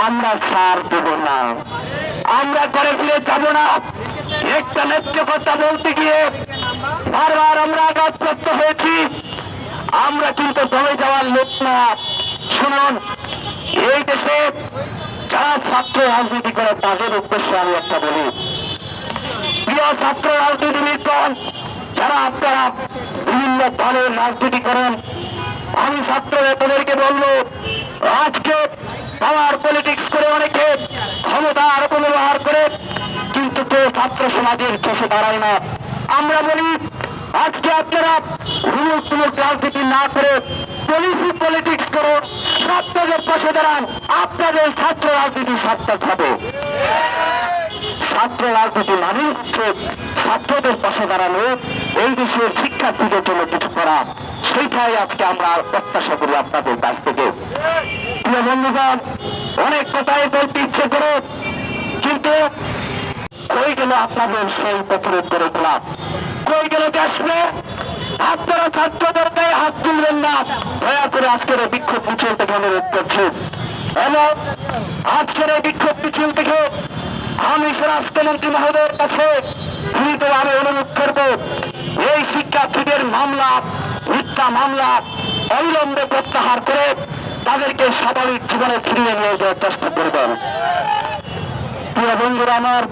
আমরা ছাড় দেব না, আমরা করে ফিরে যাব না। একটা ন্যায্য কথা বলতে গিয়ে বারবার আমরা আঘাতপ্রাপ্ত হয়েছি। আমরা কিন্তু দমে যাওয়ার লোক না। শুনুন, এই দেশে যারা ছাত্র রাজনীতি করে তাদের উদ্দেশ্যে আমি একটা বলি, প্রিয় ছাত্র রাজনীতিবিদগণ, যারা আপনারা বিভিন্ন দলের রাজনীতি করেন, আমি ছাত্র নেতাদেরকে বলবো, আজকে পাওয়ার পলিটিক্স করে অনেকে ক্ষমতার অপব্যবহার করে, কিন্তু কেউ ছাত্র সমাজের চোখে দাঁড়ায় না। আমরা বলি, আজকে আপনারা হুমুক রাজনীতি না করে পলিসি পলিটিক্স করুন, ছাত্রদের পাশে দাঁড়ান, আপনাদের ছাত্র রাজনীতি সার্থক হবে। ছাত্র রাজনীতি মানে হচ্ছে ছাত্রদের পাশে দাঁড়ানো, এই দেশের শিক্ষার্থীদের জন্য কিছু করা। সেইটাই আজকে আমরা প্রত্যাশা করি আপনাদের কাছ থেকে। প্রিয় বন্ধুগণ, অনেক কথাই বলতে ইচ্ছে করে, কিন্তু কই গেল আপনাদের সেই পথের উপরে গোলাপ? কই গেল কাশ্মীর? আপনারা ছাত্রদের গায়ে হাত তুলবেন না, দয়া করে আজকের এই বিক্ষোভ মিছিল থেকে অনুরোধ করছি। এবং আজকের এই বিক্ষোভ মিছিল থেকে আমি স্বরাষ্ট্রমন্ত্রী মহোদয়ের কাছে আমি অনুরোধ করব, এই শিক্ষার্থীদের মামলা, মিথ্যা মামলা অবিলম্বে প্রত্যাহার করে তাদেরকে স্বাভাবিক জীবনে ফিরিয়ে নিয়ে যাওয়ার চেষ্টা করবেন। প্রিয় বন্ধুরা আমার,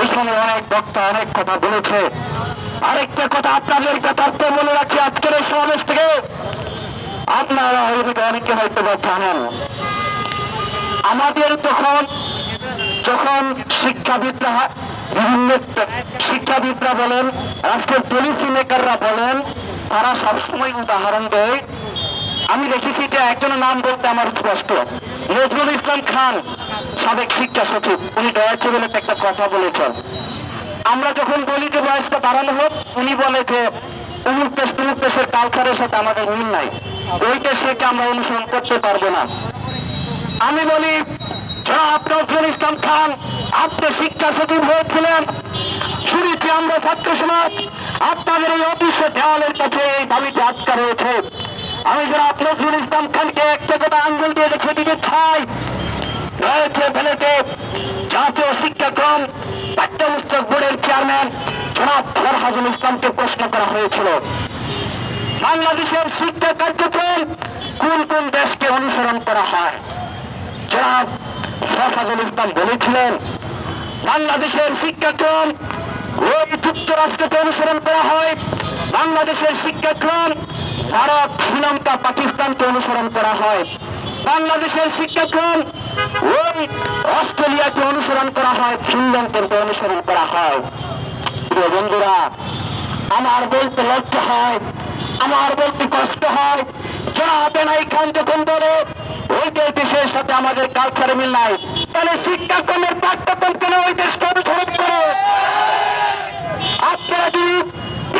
এখানে অনেক বক্তা অনেক কথা বলেছে। আরেকটা কথা আপনাদের কথার্থে মনে রাখি, আজকের এই সমাবেশ থেকে আপনারা অনেকে হয়তো জানেন, আমাদের যখন শিক্ষাবিদরা, বিভিন্ন শিক্ষাবিদরা বলেন, রাষ্ট্রের পলিসি মেকাররা বলেন, তারা সবসময় উদাহরণ দেয়। আমি দেখেছি যে একজনের নাম বলতে আমার স্পষ্ট, নজরুল ইসলাম খান, সাবেক শিক্ষা সচিব, উনি ডয়েচে ভেলেতে একটা কথা বলেছেন। আমরা যখন বলি যে বয়সটা বাড়ানো হোক, উনি বলে যে অমুক দেশের কালচারের সাথে আমাদের মিল নাই, ওই দেশকে আমরা অনুসরণ করতে পারবো না। আমি বলি, নজরুল ইসলাম খান, আপনি শিক্ষা সচিব হয়েছিলেন, শুনেছি আমরা ছাত্র সমাজ আপনাদের এই অদৃশ্য দেওয়ালের কাছে এই দাবিতে আটকা রয়েছে। আমি নজরুল ইসলাম খানকে একটা কথা আঙ্গুল দিয়ে দেখে দিতে চাই, রয়েছে ফেলেছে জাতীয় শিক্ষাক্রম পাঠ্যপুস্তক বোর্ডের চেয়ারম্যান জনাব ফরহাদুল ইসলামকে প্রশ্ন করা হয়েছিল, বাংলাদেশের শিক্ষা কার্যক্রম কোন কোন দেশকে অনুসরণ করা হয়। জনাব ফরহাদুল ইসলাম বলেছিলেন, বাংলাদেশের শিক্ষাক্রম ওই যুক্তরাষ্ট্রকে অনুসরণ করা হয়, বাংলাদেশের শিক্ষাক্রম ভারত, শ্রীলঙ্কা, পাকিস্তানকে অনুসরণ করা হয়, বাংলাদেশের শিক্ষাক্রম ওই অস্ট্রেলিয়াকে অনুসরণ করা হয়, ফিনল্যান্ডকে অনুসরণ করা হয়। প্রিয় বন্ধুরা, আমার বলতে লজ্জা হয়, আমার বলতে কষ্ট হয়, জনাব এনআই খান যখন বলে ওই দেশের সাথে আমাদের কালচারে মিল নাই, তাহলে শিক্ষাক্রমের পাঠ্যক্রম কেন ওই দেশকে অনুসরণ করে? আপনারা যদি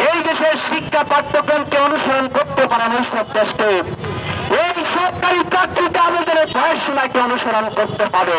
এই দেশের শিক্ষা পাঠ্যক্রমকে অনুসরণ করতে পারেন ওই সব দেশকে, এই সরকারি চাকরিতে আমাদের পড়াশোনাকে অনুসরণ করতে হবে।